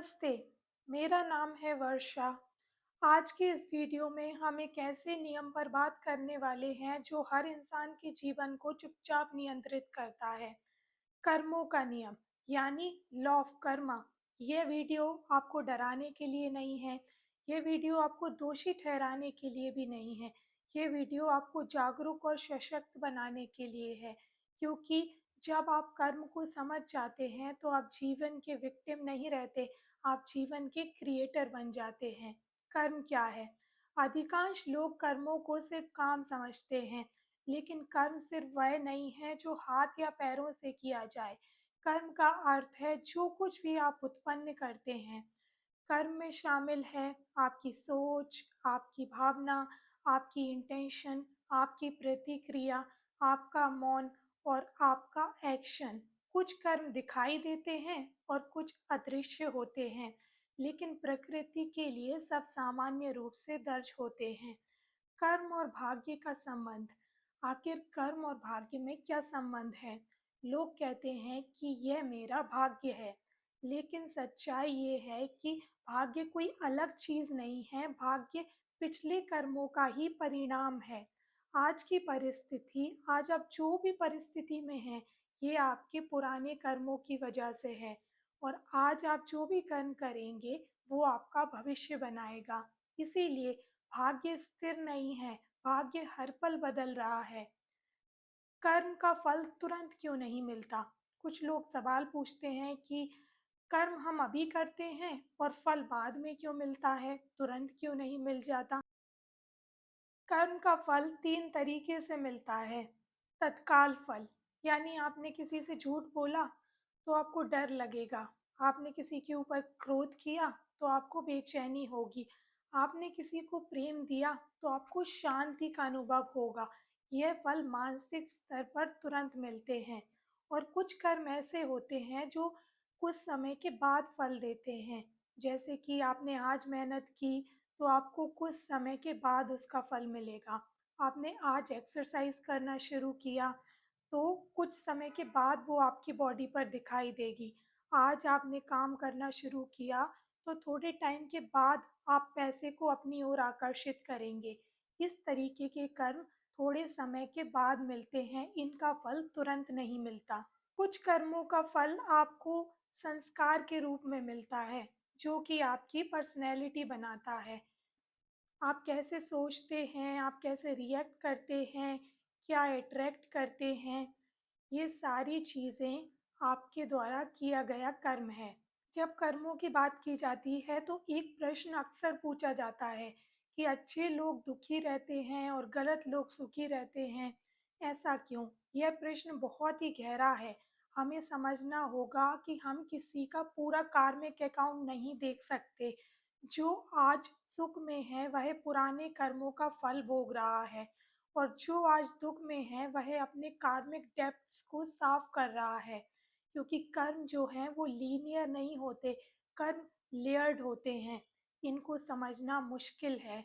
नमस्ते, मेरा नाम है वर्षा। आज के इस वीडियो में हम एक ऐसे नियम पर बात करने वाले हैं जो हर इंसान के जीवन को चुपचाप नियंत्रित करता है। कर्मों का नियम यानी लॉ ऑफ कर्मा। यह वीडियो आपको डराने के लिए नहीं है, यह वीडियो आपको दोषी ठहराने के लिए भी नहीं है। यह वीडियो आपको जागरूक और सशक्त बनाने के लिए है, क्योंकि जब आप कर्म को समझ जाते हैं तो आप जीवन के विक्टिम नहीं रहते, आप जीवन के क्रिएटर बन जाते हैं। कर्म क्या है? अधिकांश लोग कर्मों को सिर्फ काम समझते हैं, लेकिन कर्म सिर्फ वह नहीं है जो हाथ या पैरों से किया जाए। कर्म का अर्थ है जो कुछ भी आप उत्पन्न करते हैं। कर्म में शामिल है आपकी सोच, आपकी भावना, आपकी इंटेंशन, आपकी प्रतिक्रिया, आपका मौन और आपका एक्शन। कुछ कर्म दिखाई देते हैं और कुछ अदृश्य होते हैं, लेकिन प्रकृति के लिए सब सामान्य रूप से दर्ज होते हैं। कर्म और भाग्य का संबंध। आखिर कर्म और भाग्य में क्या संबंध है? लोग कहते हैं कि यह मेरा भाग्य है, लेकिन सच्चाई ये है कि भाग्य कोई अलग चीज नहीं है, भाग्य पिछले कर्मों का ही परिणाम है। आज की परिस्थिति, आज आप जो भी परिस्थिति में हैं, ये आपके पुराने कर्मों की वजह से है। और आज आप जो भी कर्म करेंगे वो आपका भविष्य बनाएगा। इसीलिए भाग्य स्थिर नहीं है, भाग्य हर पल बदल रहा है। कर्म का फल तुरंत क्यों नहीं मिलता? कुछ लोग सवाल पूछते हैं कि कर्म हम अभी करते हैं और फल बाद में क्यों मिलता है, तुरंत क्यों नहीं मिल जाता? कर्म का फल तीन तरीके से मिलता है। तत्काल फल, यानी आपने किसी से झूठ बोला तो आपको डर लगेगा। आपने किसी के ऊपर क्रोध किया तो आपको बेचैनी होगी। आपने किसी को प्रेम दिया तो आपको शांति का अनुभव होगा। यह फल मानसिक स्तर पर तुरंत मिलते हैं। और कुछ कर्म ऐसे होते हैं जो कुछ समय के बाद फल देते हैं। जैसे कि आपने आज मेहनत की तो आपको कुछ समय के बाद उसका फल मिलेगा। आपने आज एक्सरसाइज करना शुरू किया तो कुछ समय के बाद वो आपकी बॉडी पर दिखाई देगी। आज आपने काम करना शुरू किया तो थोड़े टाइम के बाद आप पैसे को अपनी ओर आकर्षित करेंगे। इस तरीके के कर्म थोड़े समय के बाद मिलते हैं, इनका फल तुरंत नहीं मिलता। कुछ कर्मों का फल आपको संस्कार के रूप में मिलता है, जो कि आपकी पर्सनैलिटी बनाता है। आप कैसे सोचते हैं, आप कैसे रिएक्ट करते हैं, क्या अट्रैक्ट करते हैं, ये सारी चीज़ें आपके द्वारा किया गया कर्म है। जब कर्मों की बात की जाती है तो एक प्रश्न अक्सर पूछा जाता है कि अच्छे लोग दुखी रहते हैं और गलत लोग सुखी रहते हैं, ऐसा क्यों? यह प्रश्न बहुत ही गहरा है। हमें समझना होगा कि हम किसी का पूरा कार्मिक अकाउंट नहीं देख सकते। जो आज सुख में है वह पुराने कर्मों का फल भोग रहा है, और जो आज दुख में है वह अपने कार्मिक डेब्ट्स को साफ कर रहा है। क्योंकि कर्म जो हैं वो लीनियर नहीं होते, कर्म लेयर्ड होते हैं। इनको समझना मुश्किल है,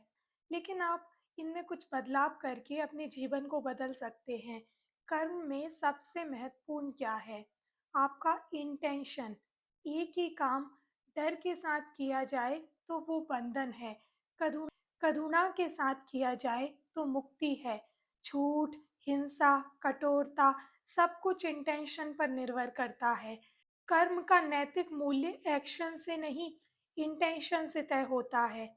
लेकिन आप इनमें कुछ बदलाव करके अपने जीवन को बदल सकते हैं। कर्म में सबसे महत्वपूर्ण क्या है? आपका इंटेंशन। एक ही काम डर के साथ किया जाए तो वो बंधन है, करुणा के साथ किया जाए तो मुक्ति है। झूठ, हिंसा, कठोरता, सब कुछ इंटेंशन पर निर्भर करता है। कर्म का नैतिक मूल्य एक्शन से नहीं, इंटेंशन से तय होता है।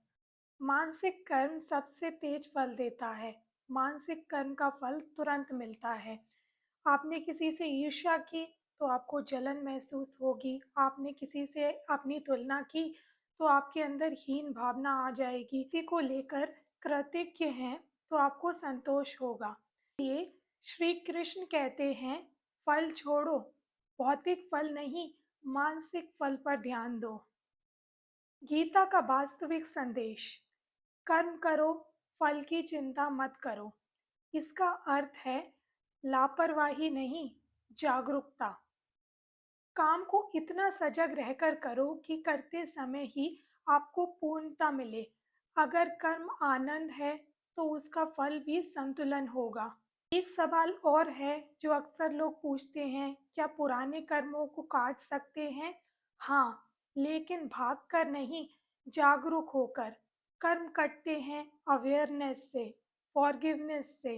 मानसिक कर्म सबसे तेज फल देता है। मानसिक कर्म का फल तुरंत मिलता है। आपने किसी से ईर्ष्या की तो आपको जलन महसूस होगी। आपने किसी से अपनी तुलना की तो आपके अंदर हीन भावना आ जाएगी। किसी को लेकर कृतज्ञ हैं तो आपको संतोष होगा। ये श्री कृष्ण कहते हैं, फल छोड़ो, भौतिक फल नहीं, मानसिक फल पर ध्यान दो। गीता का वास्तविक संदेश। कर्म करो, फल की चिंता मत करो। इसका अर्थ है लापरवाही नहीं, जागरूकता। काम को इतना सजग रहकर करो कि करते समय ही आपको पूर्णता मिले। अगर कर्म आनंद है तो उसका फल भी संतुलन होगा। एक सवाल और है जो अक्सर लोग पूछते हैं, क्या पुराने कर्मों को काट सकते हैं? हाँ, लेकिन भागकर नहीं, जागरूक होकर। कर्म करते हैं अवेयरनेस से, फॉरगिवनेस से,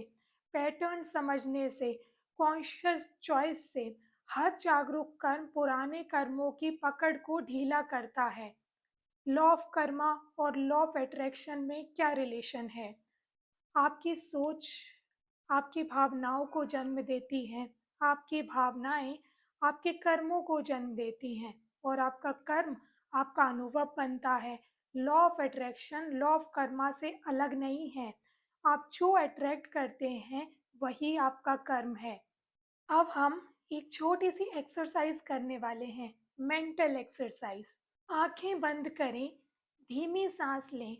पैटर्न समझने से, कॉन्शियस चॉइस से। हर जागरूक कर्म पुराने कर्मों की पकड़ को ढीला करता है। लॉ ऑफ कर्मा और लॉ ऑफ अट्रैक्शन में क्या रिलेशन है? आपकी सोच आपकी भावनाओं को जन्म देती है। आपकी भावनाएं आपके कर्मों को जन्म देती हैं और आपका कर्म आपका अनुभव बनता है। Law of attraction law of Karma से अलग नहीं है। आप जो अट्रैक्ट करते हैं वही आपका कर्म है। अब हम एक छोटी सी एक्सरसाइज करने वाले हैं, मेंटल एक्सरसाइज। आंखें बंद करें, धीमी सांस लें,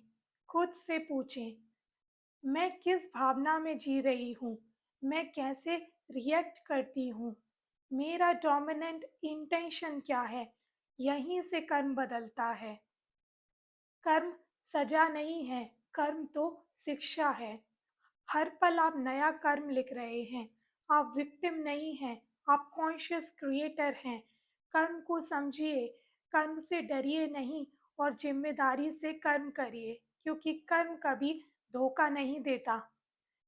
खुद से पूछें, मैं किस भावना में जी रही हूँ? मैं कैसे रिएक्ट करती हूँ? मेरा डोमिनेंट इंटेंशन क्या है? यहीं से कर्म बदलता है। कर्म सजा नहीं है, कर्म तो शिक्षा है। हर पल आप नया कर्म लिख रहे हैं। आप विक्टिम नहीं हैं, आप कॉन्शियस क्रिएटर हैं। कर्म को समझिए, कर्म से डरिए नहीं और जिम्मेदारी से कर्म करिए, क्योंकि कर्म कभी धोखा नहीं देता।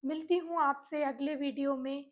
मिलती हूँ आपसे अगले वीडियो में।